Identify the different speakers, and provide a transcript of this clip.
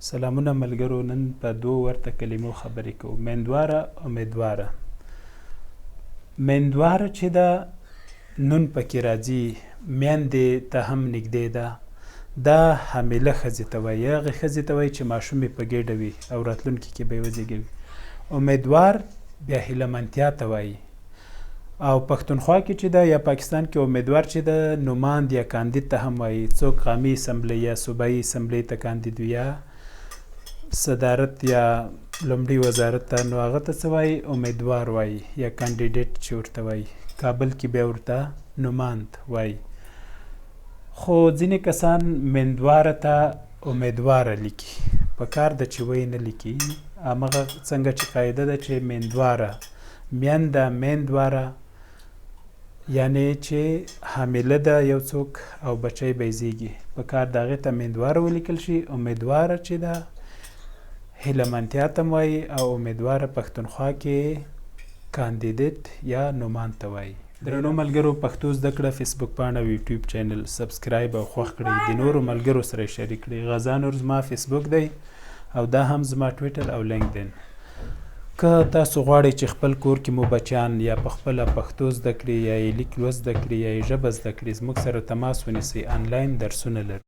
Speaker 1: سلامونه ملګرو، نن په دوو ورته کلمو خبرې کوو، میندواره امیدواره. میندواره چې ده نون پکې راځي، میندې ته هم نږدې ده. دا حامله ښځې ته وایي، هغې ښځې ته وایي چې ماشوم یې په ګېډه وي او راتلونکي کې به یې وزېږوي. امیدوار بیا هیلهمنتیا ته وایي. او پښتونخوا کې چې ده یا پاکستان کې امیدوار چې ده نوماند یا کاندید ته هم وایي. څوک قومي اسمبلی یا صوبایي اسمبلی ته کاندید وي یا صدارت یا لومړي وزارت ته، نو هغه ته څه وایي؟ امیدوار وایي یا کاندیډیټ چې ورته وایي. کابل کې بیا ورته نوماند وایي. خو ځینې کسان میندواره ته امیدواره لیکي، په کار ده چې وایي نه لیکي. همغه څنګه چې قاعده ده چې میندواره، میانده، میندواره، یعنې چې حامله ده یو څوک او بچی به یې زېږي، په کار د هغې ته میندواره ولیکل شي. امیدواره چې ده هیلهمنتیا ته وایي، او امیدواره پښتونخوا کې کاندیدیټ یا نوماند ته وایي. درنو ملګرو، پښتو زده کړه فیسبوک پاڼه او یوټیوب چینل سبسکرایب او خوښ کړئ، د نورو ملګرو سره یې شریک کړئ. غزا نور زما فیسبوک دی او دا هم زما ټویټر او لینکدین. که تاسو غواړئ چې خپل کور کې مو بچیان یا په خپله پښتو زده کړي یا یې لیک لوست زده کړي یا یې ژبه زده کړي، زموږ سره تماس ونیسئ. آنلاین درسونه لرو.